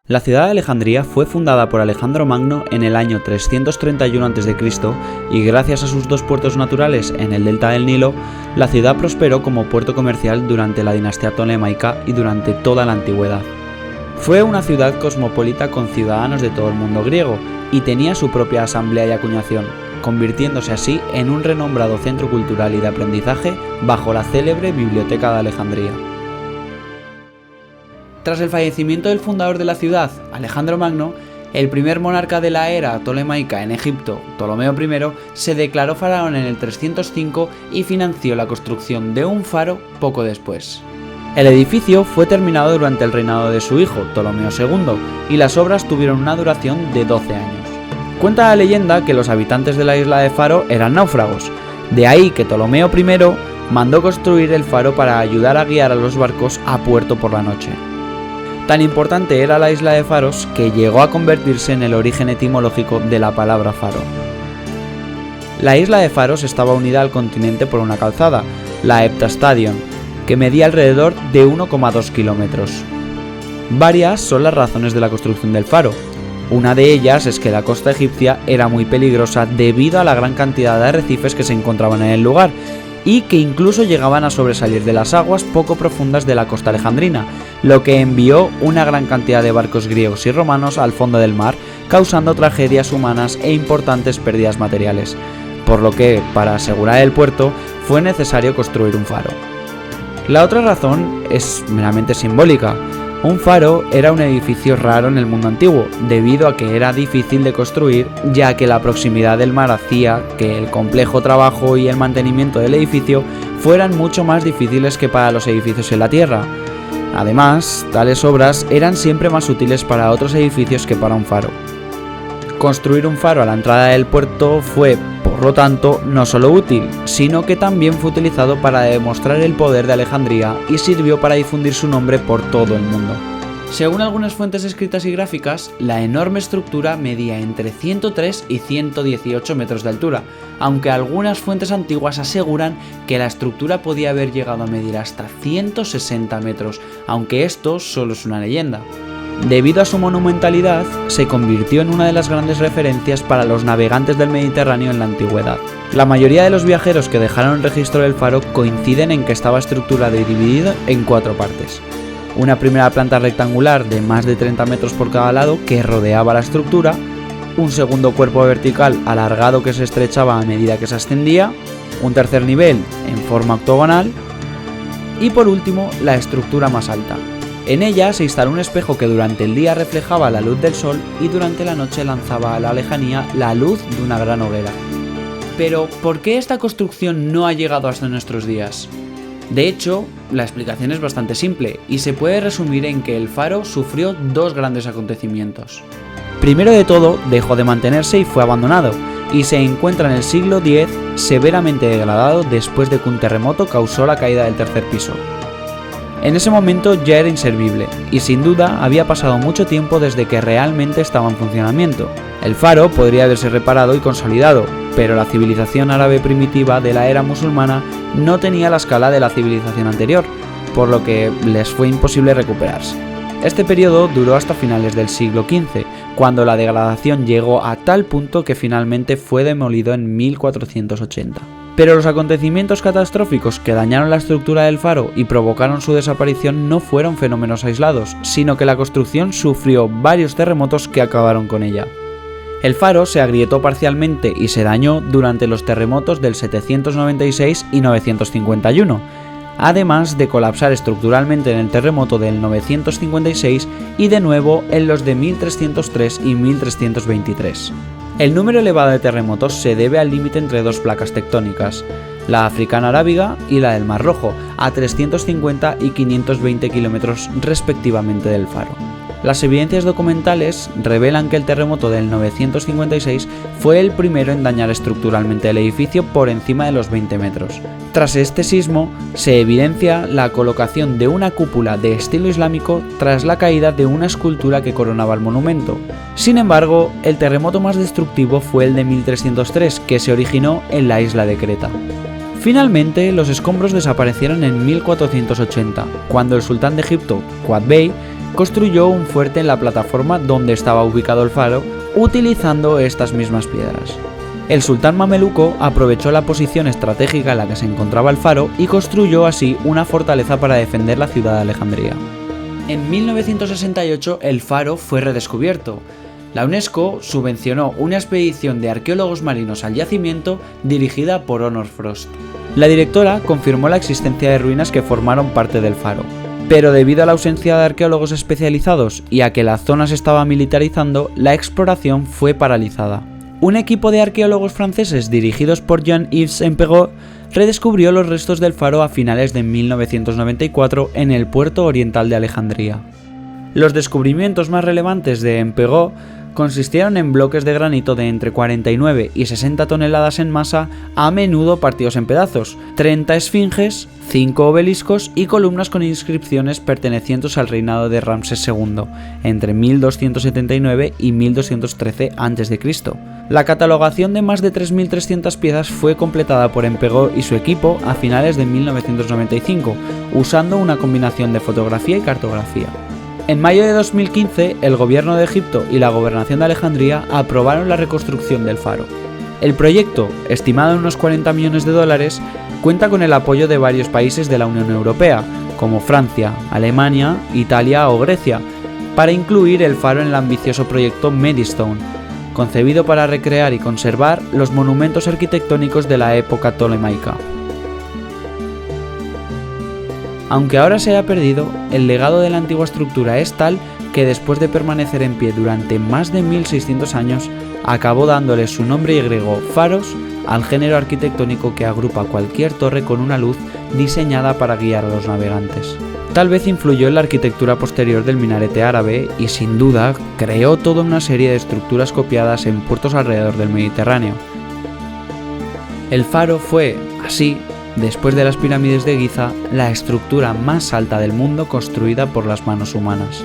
La ciudad de Alejandría fue fundada por Alejandro Magno en el año 331 a.C. y gracias a sus dos puertos naturales en el delta del Nilo, la ciudad prosperó como puerto comercial durante la dinastía tolemaica y durante toda la antigüedad. Fue una ciudad cosmopolita con ciudadanos de todo el mundo griego y tenía su propia asamblea y acuñación, convirtiéndose así en un renombrado centro cultural y de aprendizaje bajo la célebre Biblioteca de Alejandría. Tras el fallecimiento del fundador de la ciudad, Alejandro Magno, el primer monarca de la era tolemaica en Egipto, Ptolomeo I, se declaró faraón en el 305 y financió la construcción de un faro poco después. El edificio fue terminado durante el reinado de su hijo, Ptolomeo II, y las obras tuvieron una duración de 12 años. Cuenta la leyenda que los habitantes de la isla de Faro eran náufragos, de ahí que Ptolomeo I mandó construir el faro para ayudar a guiar a los barcos a puerto por la noche. Tan importante era la isla de Faros que llegó a convertirse en el origen etimológico de la palabra faro. La isla de Faros estaba unida al continente por una calzada, la Heptastadion, que medía alrededor de 1,2 kilómetros. Varias son las razones de la construcción del faro. Una de ellas es que la costa egipcia era muy peligrosa debido a la gran cantidad de arrecifes que se encontraban en el lugar y que incluso llegaban a sobresalir de las aguas poco profundas de la costa alejandrina, lo que envió una gran cantidad de barcos griegos y romanos al fondo del mar, causando tragedias humanas e importantes pérdidas materiales, por lo que, para asegurar el puerto, fue necesario construir un faro. La otra razón es meramente simbólica. Un faro era un edificio raro en el mundo antiguo, debido a que era difícil de construir, ya que la proximidad del mar hacía que el complejo trabajo y el mantenimiento del edificio fueran mucho más difíciles que para los edificios en la tierra. Además, tales obras eran siempre más útiles para otros edificios que para un faro. Construir un faro a la entrada del puerto fue, por lo tanto, no solo útil, sino que también fue utilizado para demostrar el poder de Alejandría y sirvió para difundir su nombre por todo el mundo. Según algunas fuentes escritas y gráficas, la enorme estructura medía entre 103 y 118 metros de altura, aunque algunas fuentes antiguas aseguran que la estructura podía haber llegado a medir hasta 160 metros, aunque esto solo es una leyenda. Debido a su monumentalidad, se convirtió en una de las grandes referencias para los navegantes del Mediterráneo en la antigüedad. La mayoría de los viajeros que dejaron registro del faro coinciden en que estaba estructurado y dividido en 4 partes. Una primera planta rectangular de más de 30 metros por cada lado que rodeaba la estructura, un segundo cuerpo vertical alargado que se estrechaba a medida que se ascendía, un tercer nivel en forma octogonal y por último la estructura más alta. En ella se instaló un espejo que durante el día reflejaba la luz del sol y durante la noche lanzaba a la lejanía la luz de una gran hoguera. Pero, ¿por qué esta construcción no ha llegado hasta nuestros días? De hecho, la explicación es bastante simple y se puede resumir en que el faro sufrió 2 grandes acontecimientos. Primero de todo, dejó de mantenerse y fue abandonado, y se encuentra en el siglo X severamente degradado después de que un terremoto causó la caída del tercer piso. En ese momento ya era inservible, y sin duda había pasado mucho tiempo desde que realmente estaba en funcionamiento. El faro podría haberse reparado y consolidado, pero la civilización árabe primitiva de la era musulmana no tenía la escala de la civilización anterior, por lo que les fue imposible recuperarse. Este periodo duró hasta finales del siglo XV, cuando la degradación llegó a tal punto que finalmente fue demolido en 1480. Pero los acontecimientos catastróficos que dañaron la estructura del faro y provocaron su desaparición no fueron fenómenos aislados, sino que la construcción sufrió varios terremotos que acabaron con ella. El faro se agrietó parcialmente y se dañó durante los terremotos del 796 y 951, además de colapsar estructuralmente en el terremoto del 956 y de nuevo en los de 1303 y 1323. El número elevado de terremotos se debe al límite entre 2 placas tectónicas, la africana arábiga y la del Mar Rojo, a 350 y 520 kilómetros respectivamente del faro. Las evidencias documentales revelan que el terremoto del 956 fue el primero en dañar estructuralmente el edificio por encima de los 20 metros. Tras este sismo, se evidencia la colocación de una cúpula de estilo islámico tras la caída de una escultura que coronaba el monumento. Sin embargo, el terremoto más destructivo fue el de 1303, que se originó en la isla de Creta. Finalmente, los escombros desaparecieron en 1480, cuando el sultán de Egipto, Quad Bey, construyó un fuerte en la plataforma donde estaba ubicado el faro, utilizando estas mismas piedras. El sultán mameluco aprovechó la posición estratégica en la que se encontraba el faro y construyó así una fortaleza para defender la ciudad de Alejandría. En 1968 el faro fue redescubierto. La UNESCO subvencionó una expedición de arqueólogos marinos al yacimiento dirigida por Honor Frost. La directora confirmó la existencia de ruinas que formaron parte del faro, pero debido a la ausencia de arqueólogos especializados y a que la zona se estaba militarizando, la exploración fue paralizada. Un equipo de arqueólogos franceses dirigidos por Jean-Yves Empegot redescubrió los restos del faro a finales de 1994 en el puerto oriental de Alejandría. Los descubrimientos más relevantes de Empegot consistieron en bloques de granito de entre 49 y 60 toneladas en masa, a menudo partidos en pedazos, 30 esfinges, 5 obeliscos y columnas con inscripciones pertenecientes al reinado de Ramsés II, entre 1279 y 1213 a.C. La catalogación de más de 3.300 piezas fue completada por Empegot y su equipo a finales de 1995, usando una combinación de fotografía y cartografía. En mayo de 2015, el gobierno de Egipto y la gobernación de Alejandría aprobaron la reconstrucción del faro. El proyecto, estimado en unos 40 millones de dólares, cuenta con el apoyo de varios países de la Unión Europea, como Francia, Alemania, Italia o Grecia, para incluir el faro en el ambicioso proyecto Medistone, concebido para recrear y conservar los monumentos arquitectónicos de la época tolemaica. Aunque ahora se haya perdido, el legado de la antigua estructura es tal que después de permanecer en pie durante más de 1600 años, acabó dándole su nombre y agregó faros al género arquitectónico que agrupa cualquier torre con una luz diseñada para guiar a los navegantes. Tal vez influyó en la arquitectura posterior del minarete árabe y sin duda creó toda una serie de estructuras copiadas en puertos alrededor del Mediterráneo. El faro fue, así, después de las pirámides de Giza, la estructura más alta del mundo construida por las manos humanas.